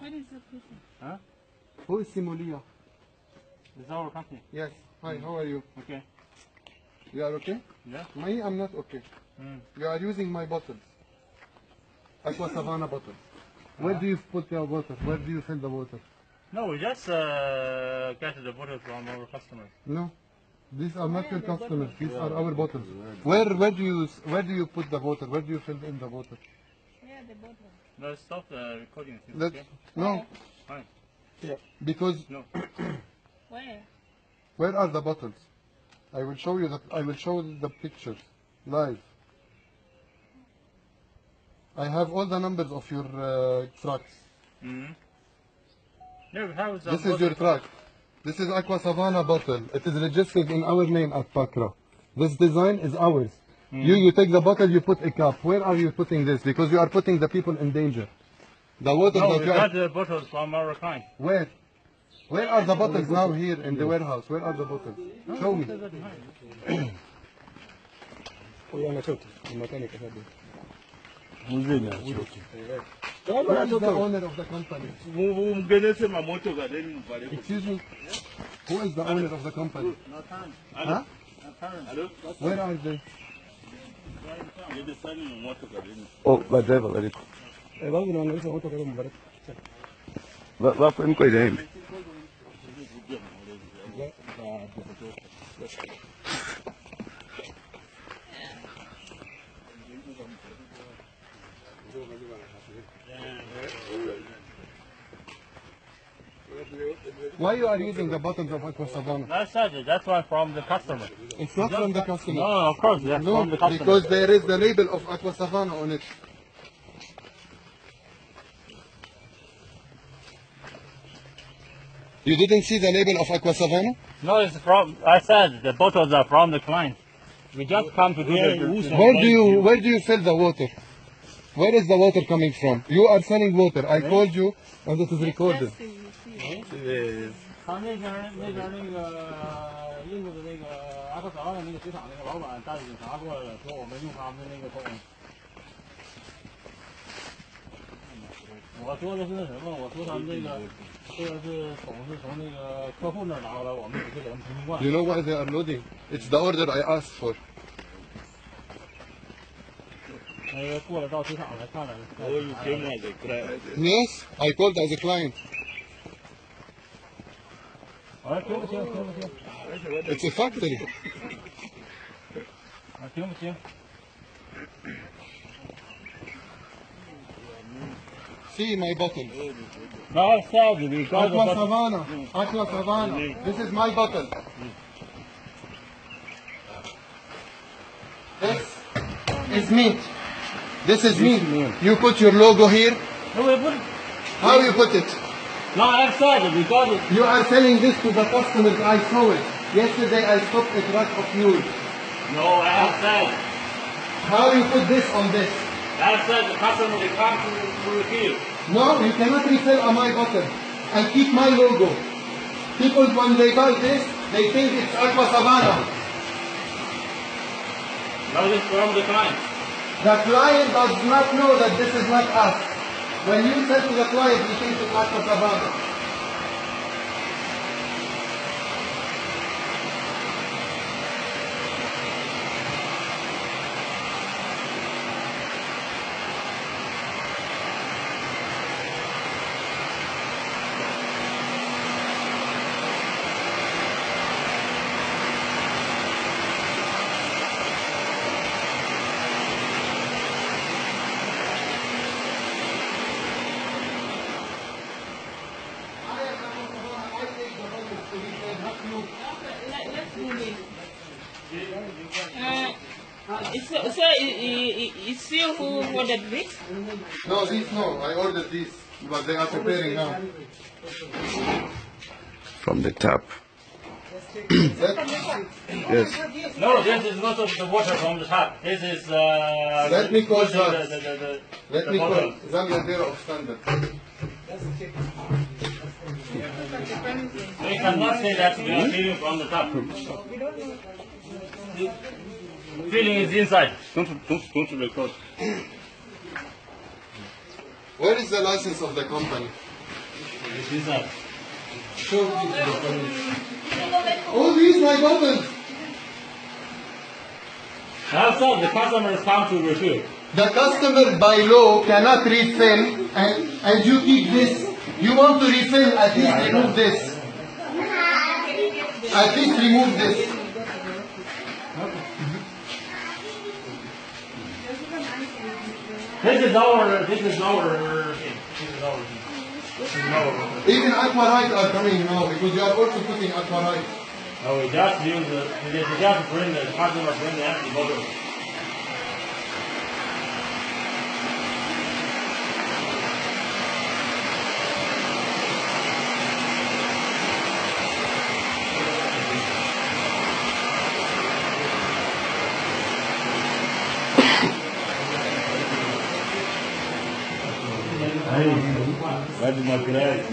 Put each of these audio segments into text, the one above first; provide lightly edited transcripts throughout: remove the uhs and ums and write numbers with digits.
What is the person? Huh? Who is Simulia? This is our company. Yes. Hi, how are you? Okay. You are okay? Yeah. Me, I'm not okay. You are using my bottles. Aquasavana bottles. Where do you put your water? Where do you fill the water? No, we just get the bottle from our customers. No. These are not your customers. These are our bottles. Where do you put the water? Where do you fill in the water? Yeah, the bottle. No, stop the recording. Let's, Okay? no. Fine. Yeah. Because No. where are the bottles? I will show you that. I will show the pictures live. I have all the numbers of your trucks. Yeah, we have some This is your truck. This is Aquasavana bottle. It is registered in our name at Pakra. This design is ours. You take the bottle, you put a cap. Where are you putting this? Because you are putting the people in danger. The water No, that we you got are... the bottles from our client. Where? Where are the bottles now here in the warehouse? Where are the bottles? Show me. Who is the owner of the company? Excuse me? Who is the owner of the company? Huh? Where are they? Oh, whatever. What for him quite aim? Why you are using the bottles of Aquasavana? That's it. That's one from the customer. It's not from the customer. No, of course, that's No, from the customer. because there is the label of Aquasavana on it. You didn't see the label of Aquasavana? No, it's from. I said the bottles are from the client. We just come to do the. Where do you fill the water? Where is the water coming from? You are selling water. I called you and it is recorded. You know why they are loading? It's the order I asked for. Yes, I called as a client. It's a factory. See my bottle. Aquasavana. Aquasavana. This is my bottle. This is meat. This is meat. You put your logo here. How you put it? No, I said it because You are selling this to the customers. I saw it. Yesterday I stopped a truck of yours. no, I have said. How you put this on this? I said the customer will come to refill. No, you cannot refill on my bottle and keep my logo. People, when they buy this, they think it's Aquasavana. No, this is from the client. The client does not know that this is not us. When you said to the client, he thinks it's Aquasavana. Let's move in. It's you who ordered this? No, these no. I ordered these, but they are preparing now. From the tap. Yes. No, this is not the water from the tap. This is. Let me call that. Let me call bottle. ZAMBIA Bureau of Standard. We cannot say that we are filling from the tap. Filling is inside. Don't record. Where is the license of the company? This is a All these my bottles. also the customers come to refill. The customer by law cannot refill, and you keep this. You want to refill, at least remove this. At least remove this. This is our thing. Even Aquarite are coming now because you are also putting Aquarite. No, we just use we just bring the customer bring the empty bottle. Vai de uma greve,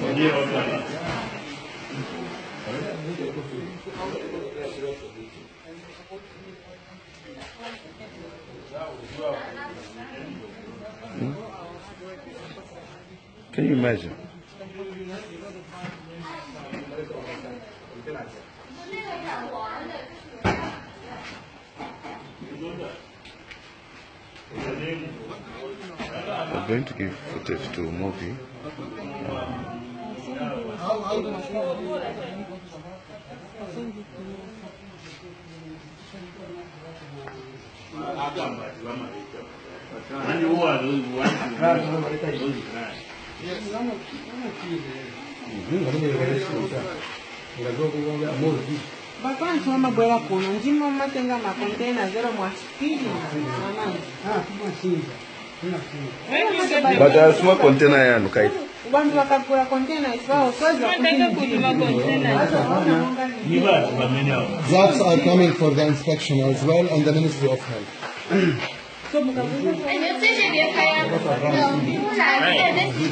Can you imagine? I'm going to give footage to a movie. Bapana chama boela kuno, njima matenga makontena zero mwashikili. But a small container here, look at Bantu wakakula kontena iswao soja Zaps are coming for the inspection as well, and the Ministry of Health.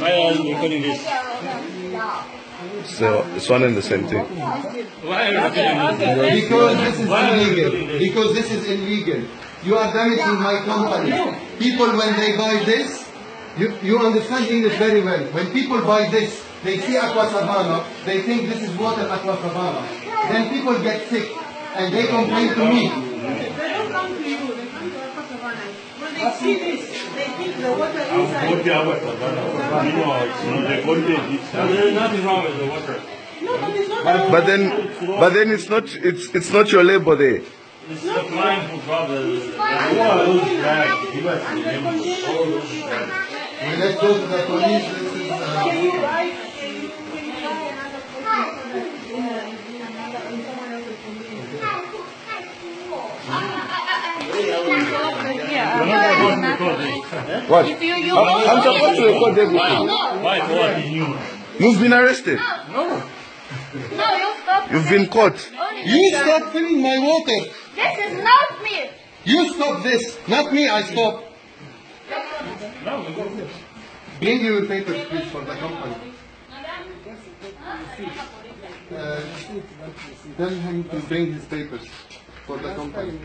Why are you recording this? So it's one and the same thing. Why are you recording this? Because this is illegal. Because this is illegal. You are damaging my company. People, when they buy this, you understand English very well. When people buy this, they see Aquasavana, they think this is water Aquasavana. Then people get sick and they complain to me. They don't come to you, they come to Aquasavana. When they see this, they think the water inside. There is nothing wrong with the water. No, but it's not. But then it's not your label there. It's the client who brought the water. Let's go to the police. This is, Can you buy another copy in someone else's community? What? I'm supposed to record everything. Why? What is new? You've been arrested. No. You've been caught. you stop filling my water. This is not me. You stop this. Not me, I stop. Bring your papers, please, for the company. Tell him to bring his papers for the company.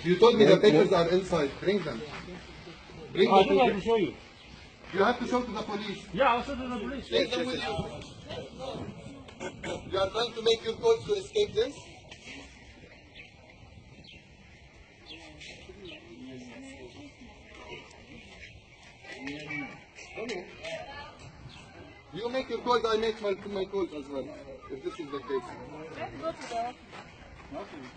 You told me the papers are inside. Bring them. Bring I the think I papers. can show you. You have to show to the police. Yeah, I'll show to the police. Take them with you. You are trying to make your code to escape this? You make your calls, I make my calls as well, if this is the case. Let's go to the office.